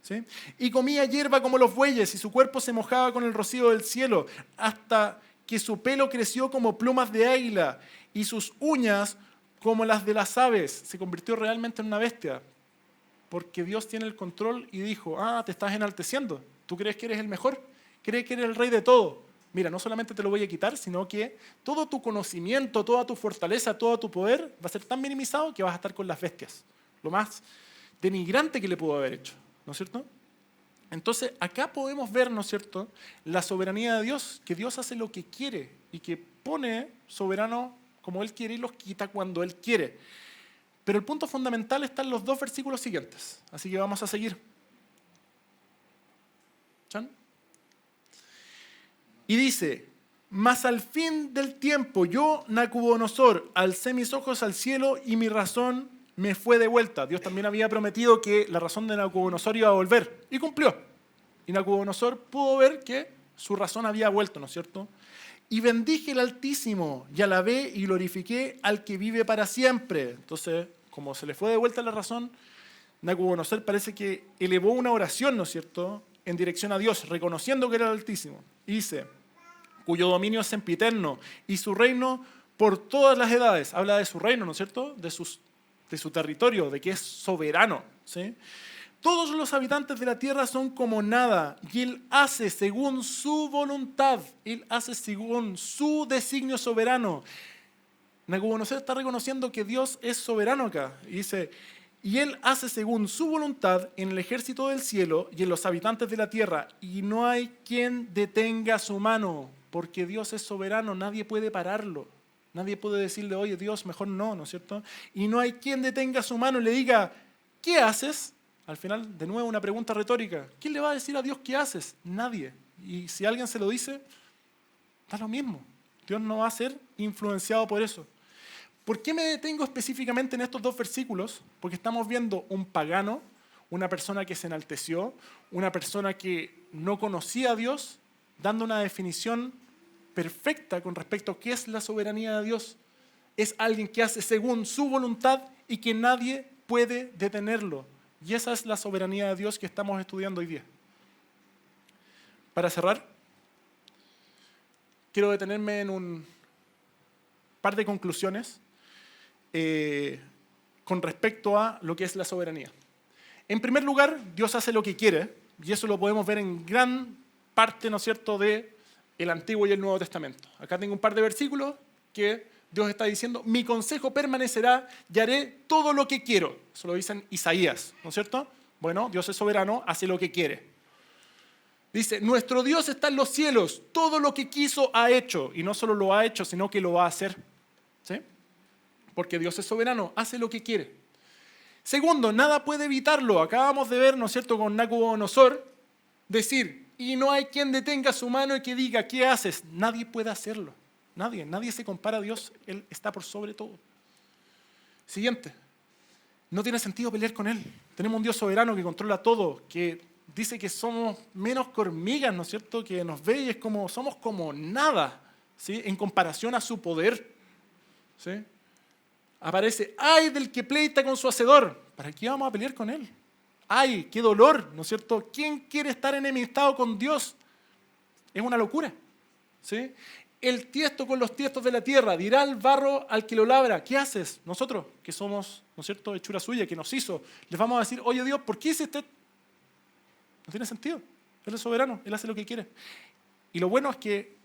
¿Sí? Y comía hierba como los bueyes y su cuerpo se mojaba con el rocío del cielo hasta que su pelo creció como plumas de águila y sus uñas como las de las aves. Se convirtió realmente en una bestia porque Dios tiene el control y dijo, te estás enalteciendo, ¿tú crees que eres el mejor? cree que eres el rey de todo. Mira, no solamente te lo voy a quitar, sino que todo tu conocimiento, toda tu fortaleza, todo tu poder va a ser tan minimizado que vas a estar con las bestias. Lo más denigrante que le pudo haber hecho, ¿no es cierto? Entonces, acá podemos ver, ¿no es cierto?, la soberanía de Dios, que Dios hace lo que quiere y que pone soberano como Él quiere y los quita cuando Él quiere. Pero el punto fundamental está en los 2 versículos siguientes, así que vamos a seguir. ¿Chan? Y dice, mas al fin del tiempo yo, Nabucodonosor, alcé mis ojos al cielo y mi razón me fue de vuelta. Dios también había prometido que la razón de Nabucodonosor iba a volver y cumplió. Y Nabucodonosor pudo ver que su razón había vuelto, ¿no es cierto? Y bendije el Altísimo y alabé y glorifiqué al que vive para siempre. Entonces, como se le fue de vuelta la razón, Nabucodonosor parece que elevó una oración, ¿no es cierto?, en dirección a Dios, reconociendo que era el Altísimo. Y dice, cuyo dominio es sempiterno y su reino por todas las edades. Habla de su reino, ¿no es cierto?, de su territorio, de que es soberano, ¿sí? Todos los habitantes de la tierra son como nada, y Él hace según su voluntad, Él hace según su designio soberano. Nabucodonosor está reconociendo que Dios es soberano acá, y dice, y Él hace según su voluntad en el ejército del cielo y en los habitantes de la tierra, y no hay quien detenga su mano, porque Dios es soberano, nadie puede pararlo. Nadie puede decirle, oye Dios, mejor no, ¿no es cierto? Y no hay quien detenga su mano y le diga, ¿qué haces? Al final, de nuevo, una pregunta retórica. ¿Quién le va a decir a Dios qué haces? Nadie. Y si alguien se lo dice, da lo mismo. Dios no va a ser influenciado por eso. ¿Por qué me detengo específicamente en estos 2 versículos? Porque estamos viendo un pagano, una persona que se enalteció, una persona que no conocía a Dios, dando una definición perfecta con respecto a qué es la soberanía de Dios. Es alguien que hace según su voluntad y que nadie puede detenerlo. Y esa es la soberanía de Dios que estamos estudiando hoy día. Para cerrar, quiero detenerme en un par de conclusiones con respecto a lo que es la soberanía. En primer lugar, Dios hace lo que quiere, y eso lo podemos ver en gran parte, ¿no es cierto?, de el Antiguo y el Nuevo Testamento. Acá tengo un par de versículos que Dios está diciendo, mi consejo permanecerá y haré todo lo que quiero. Eso lo dice en Isaías, ¿no es cierto? Bueno, Dios es soberano, hace lo que quiere. Dice, nuestro Dios está en los cielos, todo lo que quiso ha hecho. Y no solo lo ha hecho, sino que lo va a hacer. ¿Sí? Porque Dios es soberano, hace lo que quiere. Segundo, nada puede evitarlo. Acabamos de ver, ¿no es cierto?, con Nabucodonosor, decir, y no hay quien detenga su mano y que diga, ¿qué haces? Nadie puede hacerlo. Nadie se compara a Dios, Él está por sobre todo. Siguiente, no tiene sentido pelear con Él. Tenemos un Dios soberano que controla todo, que dice que somos menos que hormigas, ¿no es cierto? Que nos ve y es como, somos como nada, ¿sí?, en comparación a su poder. ¿Sí? Aparece, ¡ay del que pleita con su hacedor! ¿Para qué vamos a pelear con Él? ¡Ay, qué dolor! ¿No es cierto? ¿Quién quiere estar enemistado con Dios? Es una locura. ¿Sí? El tiesto con los tiestos de la tierra, dirá el barro al que lo labra, ¿qué haces? Nosotros, que somos, ¿no es cierto?, hechura suya, que nos hizo, les vamos a decir, oye Dios, ¿por qué hiciste? No tiene sentido. Él es soberano, Él hace lo que quiere. Y lo bueno es que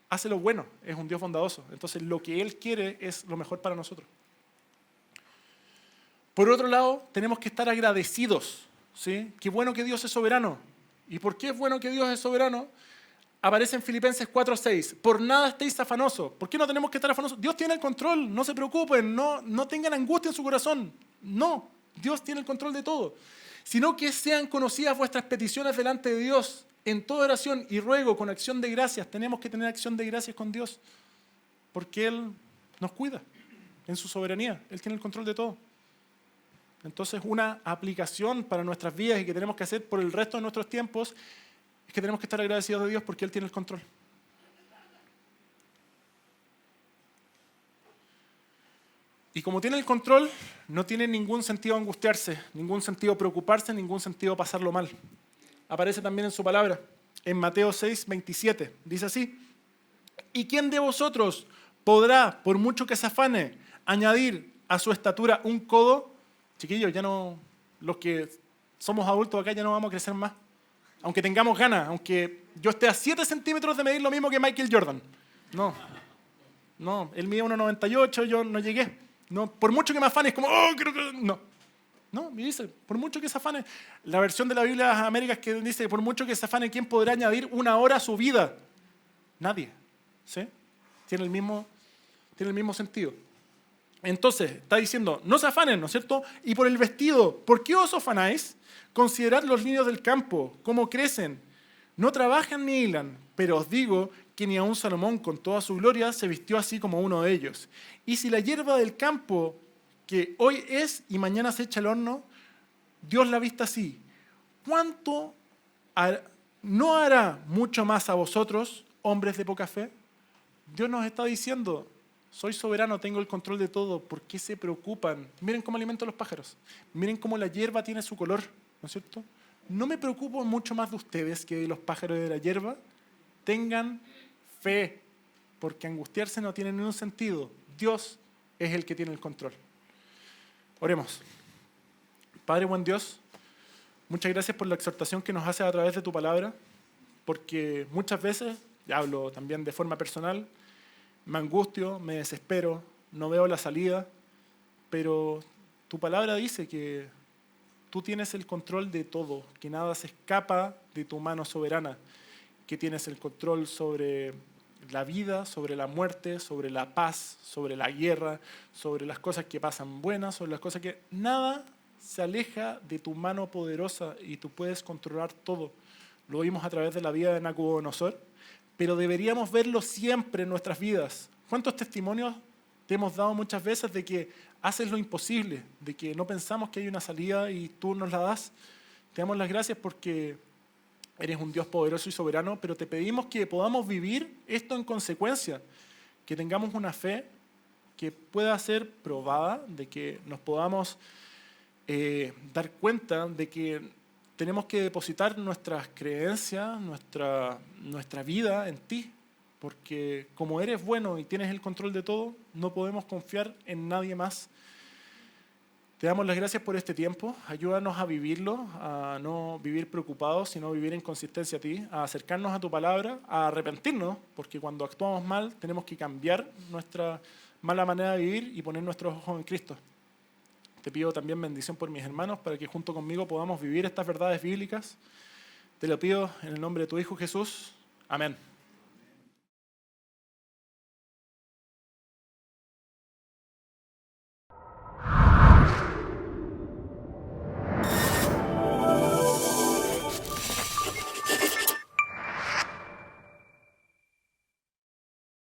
hace lo bueno, es un Dios bondadoso. Entonces lo que Él quiere es lo mejor para nosotros. Por otro lado, tenemos que estar agradecidos. ¿Sí? Qué bueno que Dios es soberano. ¿Y por qué es bueno que Dios es soberano? Aparece en Filipenses 4:6. Por nada estéis afanosos. ¿Por qué no tenemos que estar afanosos? Dios tiene el control, no se preocupen, no tengan angustia en su corazón. No, Dios tiene el control de todo. Sino que sean conocidas vuestras peticiones delante de Dios en toda oración y ruego con acción de gracias. Tenemos que tener acción de gracias con Dios porque Él nos cuida en su soberanía. Él tiene el control de todo. Entonces, una aplicación para nuestras vidas y que tenemos que hacer por el resto de nuestros tiempos es que tenemos que estar agradecidos de Dios porque Él tiene el control. Y como tiene el control, no tiene ningún sentido angustiarse, ningún sentido preocuparse, ningún sentido pasarlo mal. Aparece también en su palabra, en Mateo 6:27. Dice así, ¿y quién de vosotros podrá, por mucho que se afane, añadir a su estatura un codo? Chiquillos, ya no, los que somos adultos acá ya no vamos a crecer más. aunque tengamos ganas, aunque yo esté a 7 centímetros de medir lo mismo que Michael Jordan. No, él mide 1,98, yo no llegué. No, por mucho que me afane, es como, oh, creo que... No, me dice, por mucho que se afane. La versión de la Biblia de las Américas que dice, por mucho que se afane, ¿quién podrá añadir 1 hora a su vida? Nadie. ¿Sí? Tiene el mismo sentido. Entonces, está diciendo, no se afanen, ¿no es cierto? Y por el vestido, ¿por qué os afanáis? Considerad los lirios del campo, cómo crecen. No trabajan ni hilan, pero os digo que ni aun Salomón con toda su gloria se vistió así como uno de ellos. Y si la hierba del campo, que hoy es y mañana se echa al horno, Dios la vista así, ¿cuánto no hará mucho más a vosotros, hombres de poca fe? Dios nos está diciendo, soy soberano, tengo el control de todo, ¿por qué se preocupan? Miren cómo alimento a los pájaros, miren cómo la hierba tiene su color, ¿no es cierto? No me preocupo mucho más de ustedes que de los pájaros de la hierba. Tengan fe, porque angustiarse no tiene ningún sentido. Dios es el que tiene el control. Oremos. Padre buen Dios, muchas gracias por la exhortación que nos haces a través de tu palabra, porque muchas veces, y hablo también de forma personal, me angustio, me desespero, no veo la salida, pero tu palabra dice que tú tienes el control de todo, que nada se escapa de tu mano soberana, que tienes el control sobre la vida, sobre la muerte, sobre la paz, sobre la guerra, sobre las cosas que pasan buenas, sobre las cosas que... Nada se aleja de tu mano poderosa y tú puedes controlar todo. Lo vimos a través de la vida de Nabucodonosor, pero deberíamos verlo siempre en nuestras vidas. ¿Cuántos testimonios te hemos dado muchas veces de que haces lo imposible, de que no pensamos que hay una salida y tú nos la das? Te damos las gracias porque eres un Dios poderoso y soberano, pero te pedimos que podamos vivir esto en consecuencia, que tengamos una fe que pueda ser probada, de que nos podamos dar cuenta de que tenemos que depositar nuestras creencias, nuestra vida en ti, porque como eres bueno y tienes el control de todo, no podemos confiar en nadie más. Te damos las gracias por este tiempo, ayúdanos a vivirlo, a no vivir preocupados, sino vivir en consistencia a ti, a acercarnos a tu palabra, a arrepentirnos, porque cuando actuamos mal tenemos que cambiar nuestra mala manera de vivir y poner nuestros ojos en Cristo. Te pido también bendición por mis hermanos para que junto conmigo podamos vivir estas verdades bíblicas. Te lo pido en el nombre de tu Hijo Jesús. Amén.